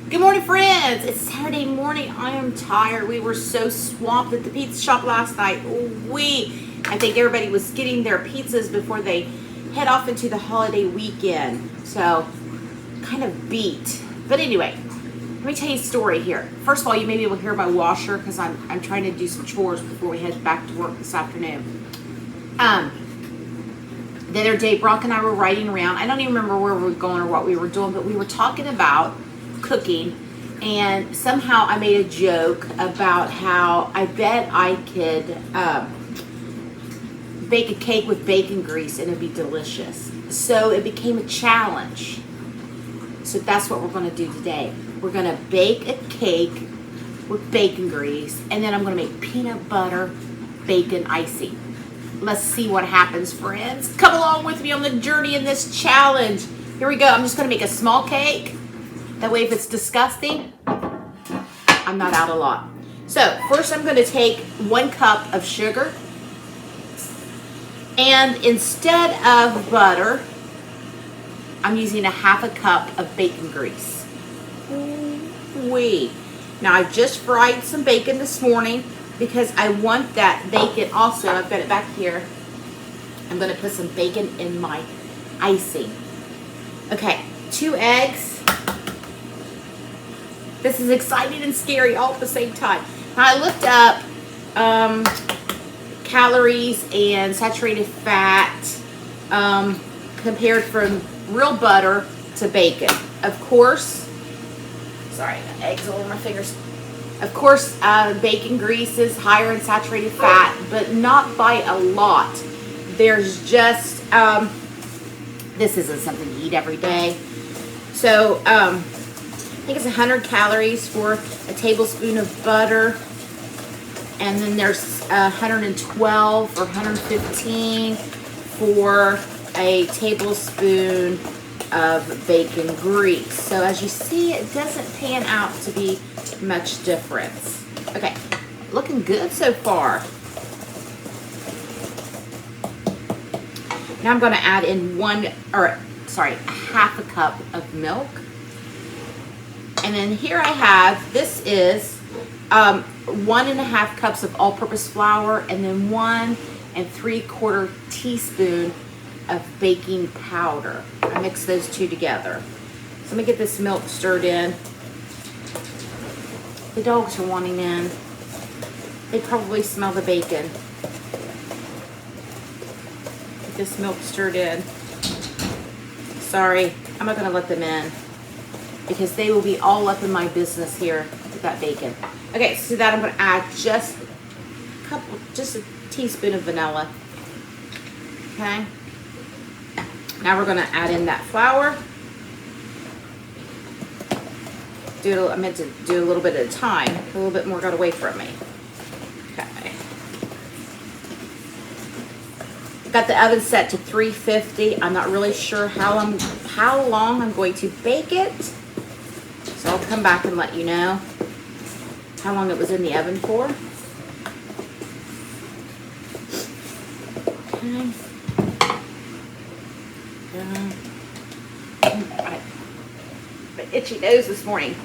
Good morning, friends. It's Saturday morning. I am tired. We were so swamped at the pizza shop last night. I think everybody was getting their pizzas before they head off into the holiday weekend. So, kind of beat. But anyway, let me tell you a story here. First of all, you may be able to hear my washer because I'm trying to do some chores before we head back to work this afternoon. The other day, Brock and I were riding around. I don't even remember where we were going or what we were doing, but we were talking about cooking, and somehow I made a joke about how I bet I could bake a cake with bacon grease and it'd be delicious. So it became a challenge. So that's what we're going to do today. We're going to bake a cake with bacon grease, and then I'm going to make peanut butter bacon icing. Let's see what happens, friends. Come along with me on the journey in this challenge. Here we go. I'm just going to make a small cake. That way, if it's disgusting, I'm not out a lot. So first I'm going to take 1 cup of sugar, and instead of butter, I'm using a 1/2 cup of bacon grease. Now I just fried some bacon this morning because I want that bacon also. I've got it back here. I'm going to put some bacon in my icing. Okay, 2 eggs. This is exciting and scary all at the same time. Now, I looked up calories and saturated fat compared from real butter to bacon. Of course, sorry, I got eggs all over my fingers. Of course, bacon grease is higher in saturated fat, but not by a lot. There's just, this isn't something to eat every day. So, I think it's 100 calories for a tablespoon of butter, and then there's 112 or 115 for a tablespoon of bacon grease. So as you see, it doesn't pan out to be much difference. Okay, looking good so far. Now I'm going to add in 1/2 cup of milk. And then here I have, this is 1.5 cups of all-purpose flour, and then 1 3/4 teaspoon of baking powder. I mix those two together. So let me get this milk stirred in. The dogs are wanting in. They probably smell the bacon. Get this milk stirred in. Sorry, I'm not going to let them in, because they will be all up in my business here with that bacon. Okay, so to that I'm going to add just a teaspoon of vanilla. Okay. Now we're going to add in that flour. I meant to do a little bit at a time. A little bit more got away from me. Okay. Got the oven set to 350. I'm not really sure how long I'm going to bake it. So I'll come back and let you know how long it was in the oven for. Okay. My itchy nose this morning.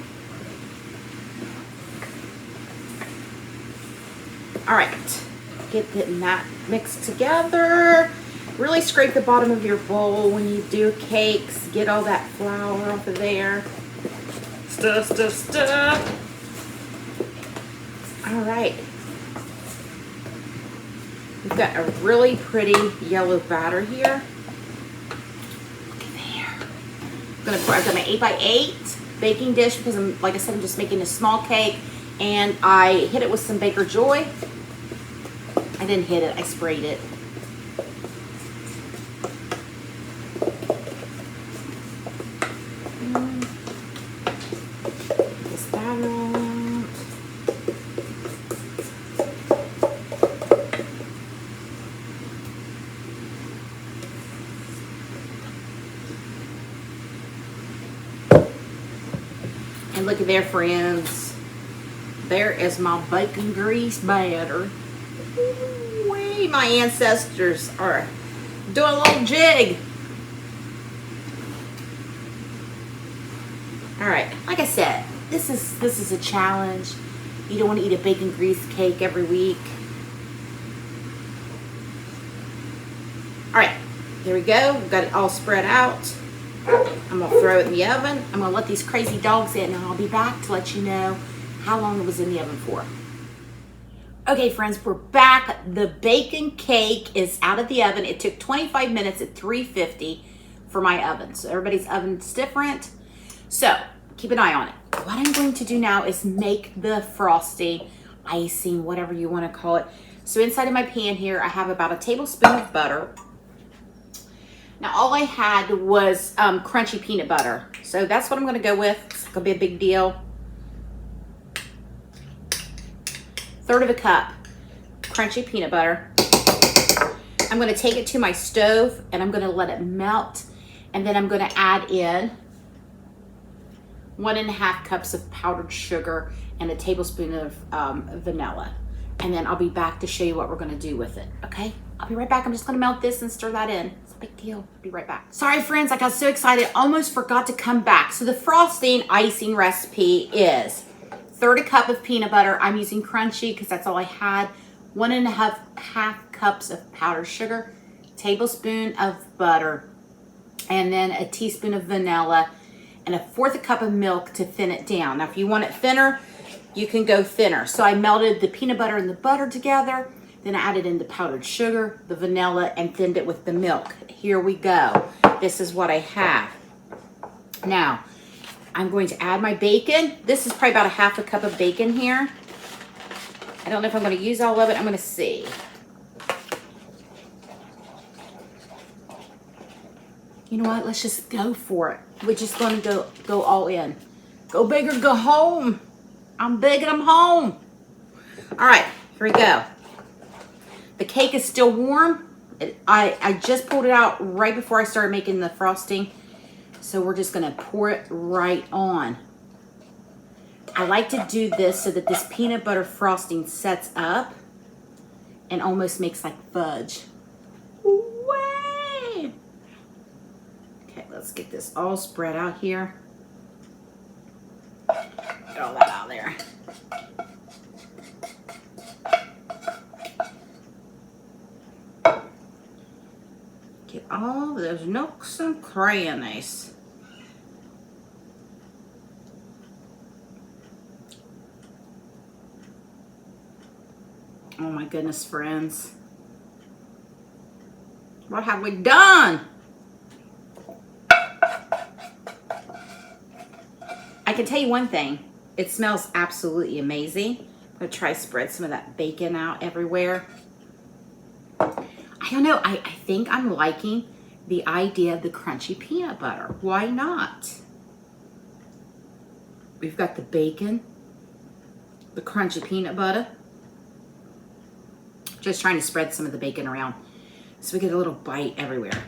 All right. Get that mixed together. Really scrape the bottom of your bowl when you do cakes. Get all that flour off of there. Stuff. All right. We've got a really pretty yellow batter here. Look at there. I've got my 8x8 baking dish because like I said, I'm just making a small cake, and I hit it with some Baker Joy. I didn't hit it, I sprayed it. And look at there, friends. There is my bacon grease batter. Ooh-wee, my ancestors are doing a little jig. All right, like I said, this is a challenge. You don't want to eat a bacon grease cake every week. All right, here we go. We've got it all spread out. I'm gonna throw it in the oven. I'm gonna let these crazy dogs in, and I'll be back to let you know how long it was in the oven for. Okay, friends, we're back. The bacon cake is out of the oven. It took 25 minutes at 350 for my oven. So everybody's oven's different. So keep an eye on it. What I'm going to do now is make the frosting, icing, whatever you want to call it. So inside of my pan here, I have about a tablespoon of butter. Now all I had was crunchy peanut butter. So that's what I'm going to go with. It's going to be a big deal. 1/3 of a cup crunchy peanut butter. I'm going to take it to my stove and I'm going to let it melt, and then I'm going to add in 1.5 cups of powdered sugar and a tablespoon of vanilla, and then I'll be back to show you what we're going to do with it. Okay, I'll be right back. I'm just going to melt this and stir that in. It's a big deal. Be right back. Sorry friends, I got so excited, almost forgot to come back. So the frosting icing recipe is 1/3 cup of peanut butter. I'm using crunchy because that's all I had. 1.5 cups of powdered sugar, tablespoon of butter, and then a teaspoon of vanilla, and 1/4 cup of milk to thin it down. Now, if you want it thinner, you can go thinner. So I melted the peanut butter and the butter together, then I added in the powdered sugar, the vanilla, and thinned it with the milk. Here we go. This is what I have. Now, I'm going to add my bacon. This is probably about 1/2 cup of bacon here. I don't know if I'm going to use all of it. I'm going to see. You know what? Let's just go for it. We're just going to go all in. Go big or go home. I'm big and I'm home. All right, here we go. The cake is still warm. I just pulled it out right before I started making the frosting. So we're just gonna pour it right on. I like to do this so that this peanut butter frosting sets up and almost makes like fudge. Way! Okay, let's get this all spread out here. Get all that out there. Get all those nooks and crannies. Oh my goodness, friends. What have we done? I can tell you one thing. It smells absolutely amazing. I'm going to try to spread some of that bacon out everywhere. I don't know. I think I'm liking the idea of the crunchy peanut butter. Why not? We've got the bacon, the crunchy peanut butter. Just trying to spread some of the bacon around so we get a little bite everywhere.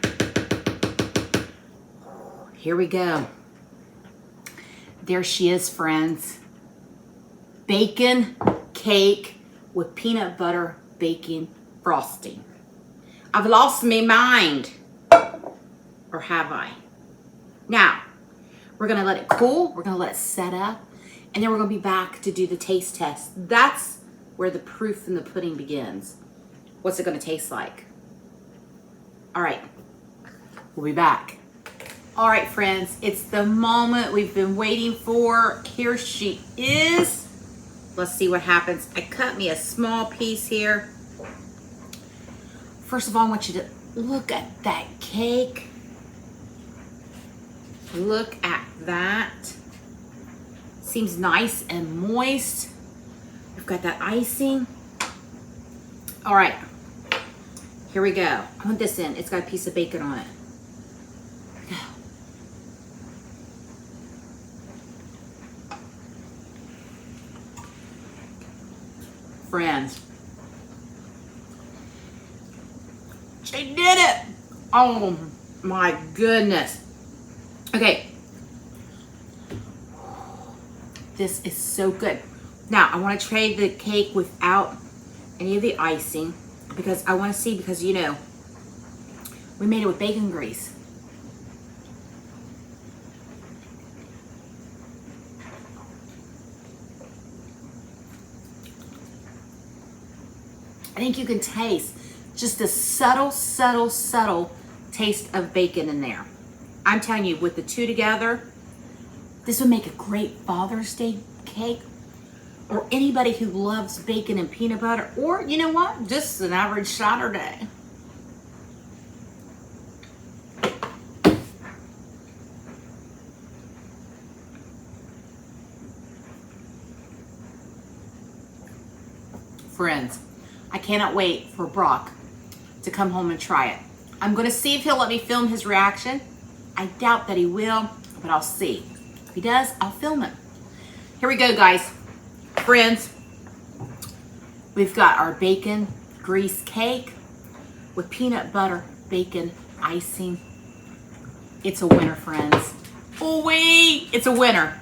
Here we go. There she is, friends. Bacon cake with peanut butter bacon frosting. I've lost my mind. Or have I? Now, we're gonna let it cool. We're gonna let it set up. And then we're gonna be back to do the taste test. That's where the proof in the pudding begins. What's it gonna taste like? All right, we'll be back. All right, friends, it's the moment we've been waiting for. Here she is. Let's see what happens. I cut me a small piece here. First of all, I want you to look at that cake. Look at that. Seems nice and moist. We've got that icing. All right, here we go. I want this in. It's got a piece of bacon on it. Go. Friends, she did it. Oh my goodness. Okay, this is so good. Now I want to try the cake without any of the icing because I want to see, because you know we made it with bacon grease. I think you can taste just a subtle, subtle, subtle taste of bacon in there. I'm telling you, with the two together, this would make a great Father's Day cake, or anybody who loves bacon and peanut butter, or you know what, just an average Saturday. Friends, I cannot wait for Brock to come home and try it. I'm going to see if he'll let me film his reaction. I doubt that he will, but I'll see. If he does, I'll film it. Here we go, guys. Friends, we've got our bacon grease cake with peanut butter bacon icing. It's a winner, friends. Oh, wait, it's a winner.